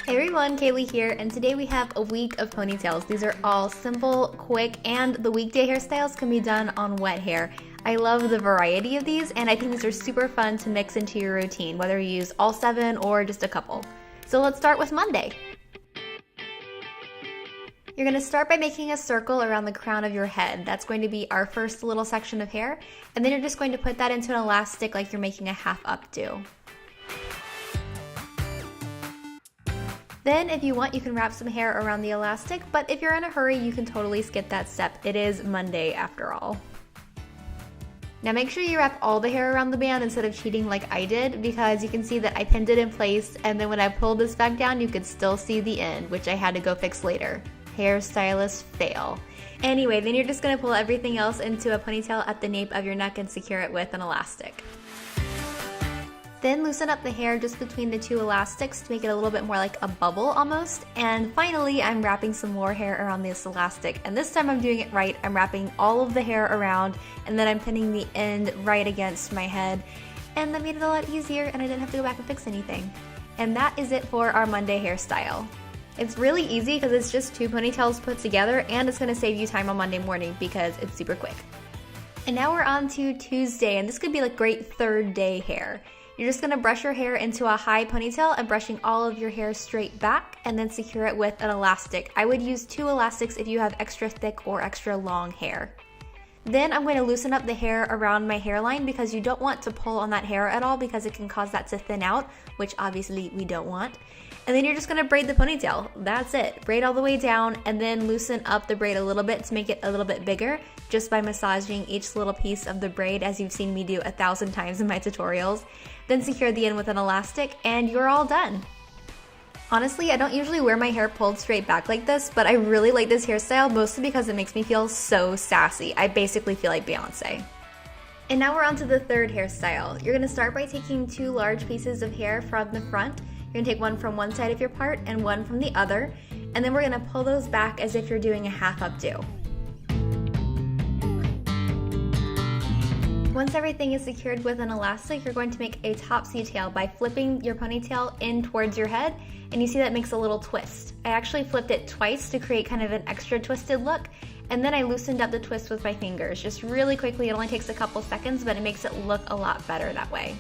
Hey everyone, Kaylee here, and today we have a week of ponytails. These are all simple, quick, and the weekday hairstyles can be done on wet hair. I love the variety of these, and I think these are super fun to mix into your routine, whether you use all 7 or just a couple. So let's start with Monday. You're going to start by making a circle around the crown of your head. That's going to be our first little section of hair, and then you're just going to put that into an elastic like you're making a half updo. Then if you want, you can wrap some hair around the elastic, but if you're in a hurry, you can totally skip that step. It is Monday after all. Now make sure you wrap all the hair around the band instead of cheating like I did, because you can see that I pinned it in place, and then when I pulled this back down, you could still see the end, which I had to go fix later. Hairstylist fail. Anyway, then you're just gonna pull everything else into a ponytail at the nape of your neck and secure it with an elastic. Then loosen up the hair just between the 2 elastics to make it a little bit more like a bubble almost. And finally, I'm wrapping some more hair around this elastic. And this time I'm doing it right. I'm wrapping all of the hair around, and then I'm pinning the end right against my head. And that made it a lot easier, and I didn't have to go back and fix anything. And that is it for our Monday hairstyle. It's really easy because it's just 2 ponytails put together, and it's gonna save you time on Monday morning because it's super quick. And now we're on to Tuesday, and this could be like great third day hair. You're just gonna brush your hair into a high ponytail and brushing all of your hair straight back, and then secure it with an elastic. I would use 2 elastics if you have extra thick or extra long hair. Then I'm going to loosen up the hair around my hairline because you don't want to pull on that hair at all because it can cause that to thin out, which obviously we don't want. And then you're just gonna braid the ponytail. That's it. Braid all the way down and then loosen up the braid a little bit to make it a little bit bigger just by massaging each little piece of the braid, as you've seen me do 1,000 times in my tutorials. Then secure the end with an elastic and you're all done. Honestly, I don't usually wear my hair pulled straight back like this, but I really like this hairstyle mostly because it makes me feel so sassy. I basically feel like Beyonce. And now we're on to the third hairstyle. You're gonna start by taking 2 large pieces of hair from the front. You're gonna take one from one side of your part and one from the other, and then we're gonna pull those back as if you're doing a half updo. Once everything is secured with an elastic, you're going to make a topsy tail by flipping your ponytail in towards your head, and you see that makes a little twist. I actually flipped it twice to create kind of an extra twisted look, and then I loosened up the twist with my fingers, just really quickly. It only takes a couple seconds, but it makes it look a lot better that way.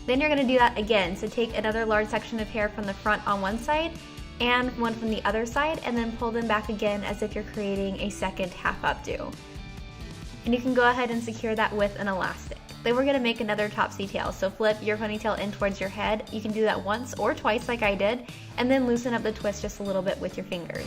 Then you're gonna do that again, so take another large section of hair from the front on one side and one from the other side, and then pull them back again as if you're creating a second half updo. And you can go ahead and secure that with an elastic. Then we're gonna make another topsy tail, so flip your ponytail in towards your head. You can do that once or twice like I did, and then loosen up the twist just a little bit with your fingers.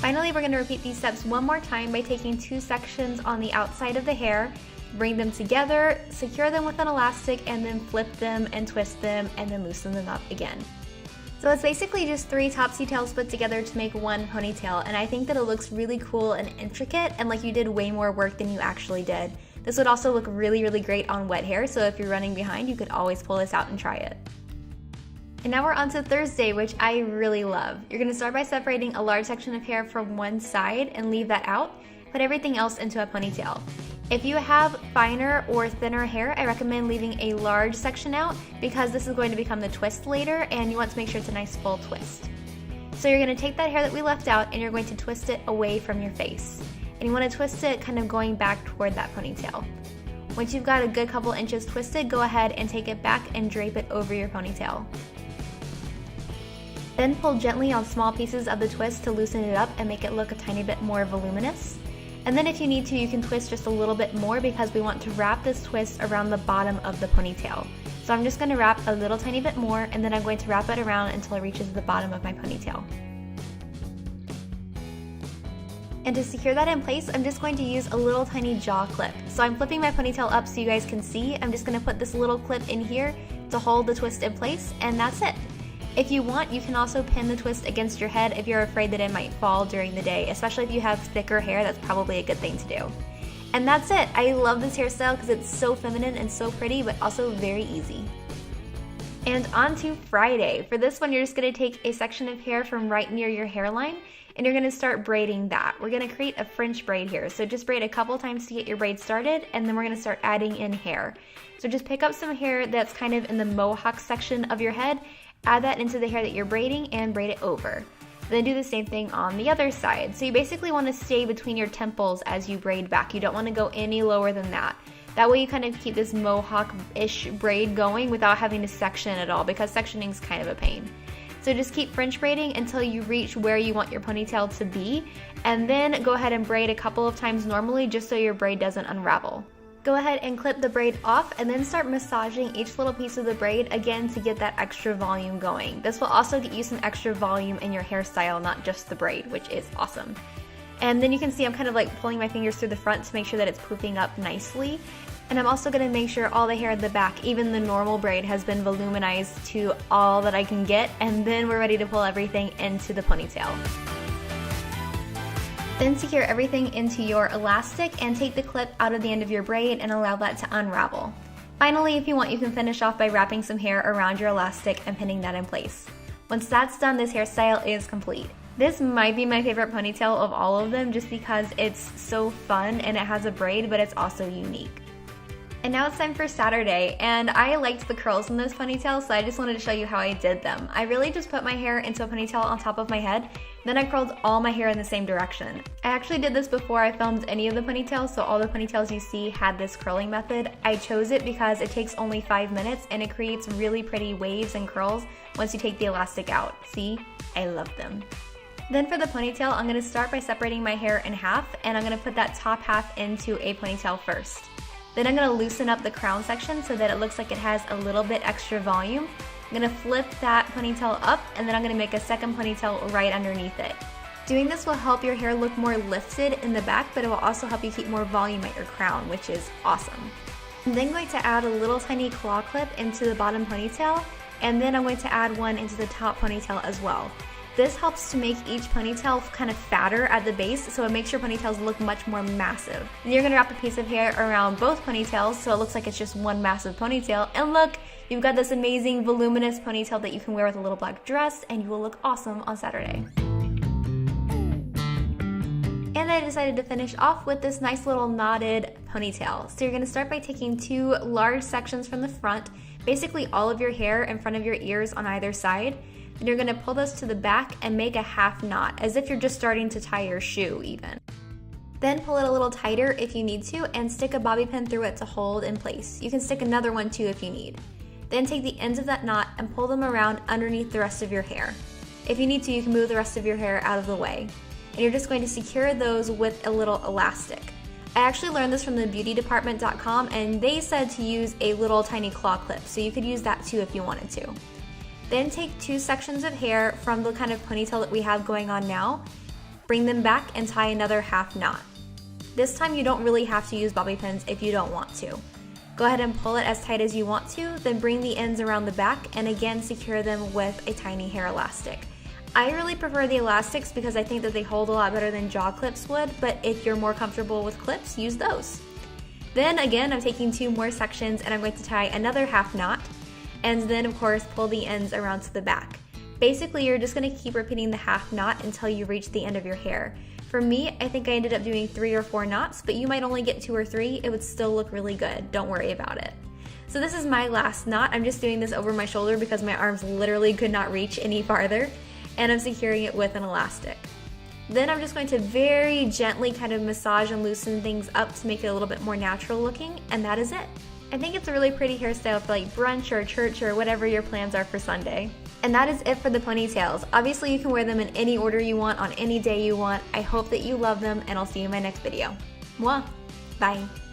Finally, we're gonna repeat these steps one more time by taking 2 sections on the outside of the hair, bring them together, secure them with an elastic, and then flip them and twist them and then loosen them up again. So it's basically just 3 topsy tails put together to make one ponytail, and I think that it looks really cool and intricate and like you did way more work than you actually did. This would also look really, really great on wet hair, so if you're running behind, you could always pull this out and try it. And now we're on to Thursday, which I really love. You're gonna start by separating a large section of hair from one side and leave that out. Put everything else into a ponytail. If you have finer or thinner hair, I recommend leaving a large section out because this is going to become the twist later, and you want to make sure it's a nice full twist. So you're going to take that hair that we left out and you're going to twist it away from your face. And you want to twist it kind of going back toward that ponytail. Once you've got a good couple inches twisted, go ahead and take it back and drape it over your ponytail. Then pull gently on small pieces of the twist to loosen it up and make it look a tiny bit more voluminous. And then if you need to, you can twist just a little bit more because we want to wrap this twist around the bottom of the ponytail. So I'm just going to wrap a little tiny bit more, and then I'm going to wrap it around until it reaches the bottom of my ponytail. And to secure that in place, I'm just going to use a little tiny jaw clip. So I'm flipping my ponytail up so you guys can see. I'm just going to put this little clip in here to hold the twist in place, and that's it. If you want, you can also pin the twist against your head if you're afraid that it might fall during the day, especially if you have thicker hair. That's probably a good thing to do. And that's it. I love this hairstyle because it's so feminine and so pretty, but also very easy. And on to Friday. For this one, you're just going to take a section of hair from right near your hairline, and you're going to start braiding that. We're going to create a French braid here, so just braid a couple times to get your braid started, and then we're going to start adding in hair. So just pick up some hair that's kind of in the mohawk section of your head, add that into the hair that you're braiding, and braid it over. Then do the same thing on the other side. So you basically want to stay between your temples as you braid back. You don't want to go any lower than that. That way you kind of keep this mohawk-ish braid going without having to section at all, because sectioning is kind of a pain. So just keep French braiding until you reach where you want your ponytail to be, and then go ahead and braid a couple of times normally just so your braid doesn't unravel. Go ahead and clip the braid off and then start massaging each little piece of the braid again to get that extra volume going. This will also get you some extra volume in your hairstyle, not just the braid, which is awesome. And then you can see I'm kind of like pulling my fingers through the front to make sure that it's poofing up nicely. And I'm also going to make sure all the hair at the back, even the normal braid, has been voluminized to all that I can get, and then we're ready to pull everything into the ponytail. Then secure everything into your elastic and take the clip out of the end of your braid and allow that to unravel. Finally, if you want, you can finish off by wrapping some hair around your elastic and pinning that in place. Once that's done, this hairstyle is complete. This might be my favorite ponytail of all of them just because it's so fun and it has a braid, but it's also unique. And now it's time for Saturday, and I liked the curls in this ponytail, so I just wanted to show you how I did them. I really just put my hair into a ponytail on top of my head, then I curled all my hair in the same direction. I actually did this before I filmed any of the ponytails, so all the ponytails you see had this curling method. I chose it because it takes only 5 minutes and it creates really pretty waves and curls once you take the elastic out. See? I love them. Then for the ponytail, I'm going to start by separating my hair in half, and I'm going to put that top half into a ponytail first. Then I'm going to loosen up the crown section so that it looks like it has a little bit extra volume. I'm going to flip that ponytail up, and then I'm going to make a second ponytail right underneath it. Doing this will help your hair look more lifted in the back, but it will also help you keep more volume at your crown, which is awesome. I'm then going to add a little tiny claw clip into the bottom ponytail, and then I'm going to add one into the top ponytail as well. This helps to make each ponytail kind of fatter at the base, so it makes your ponytails look much more massive. And you're gonna wrap a piece of hair around both ponytails so it looks like it's just one massive ponytail. And look, you've got this amazing voluminous ponytail that you can wear with a little black dress, and you will look awesome on Saturday. And I decided to finish off with this nice little knotted ponytail. So you're gonna start by taking 2 large sections from the front, basically all of your hair in front of your ears on either side. Then you're going to pull this to the back and make a half knot, as if you're just starting to tie your shoe even. Then pull it a little tighter if you need to, and stick a bobby pin through it to hold in place. You can stick another one too if you need. Then take the ends of that knot and pull them around underneath the rest of your hair. If you need to, you can move the rest of your hair out of the way. And you're just going to secure those with a little elastic. I actually learned this from the beautydepartment.com, and they said to use a little tiny claw clip, so you could use that too if you wanted to. Then take 2 sections of hair from the kind of ponytail that we have going on now, bring them back and tie another half knot. This time you don't really have to use bobby pins if you don't want to. Go ahead and pull it as tight as you want to, then bring the ends around the back and again secure them with a tiny hair elastic. I really prefer the elastics because I think that they hold a lot better than jaw clips would, but if you're more comfortable with clips, use those. Then again, I'm taking 2 more sections and I'm going to tie another half knot, and then of course pull the ends around to the back. Basically, you're just going to keep repeating the half knot until you reach the end of your hair. For me, I think I ended up doing 3 or 4 knots, but you might only get 2 or 3. It would still look really good. Don't worry about it. So this is my last knot. I'm just doing this over my shoulder because my arms literally could not reach any farther, and I'm securing it with an elastic. Then I'm just going to very gently kind of massage and loosen things up to make it a little bit more natural looking, and that is it. I think it's a really pretty hairstyle for like brunch or church or whatever your plans are for Sunday. And that is it for the ponytails. Obviously you can wear them in any order you want on any day you want. I hope that you love them, and I'll see you in my next video. Mwah! Bye!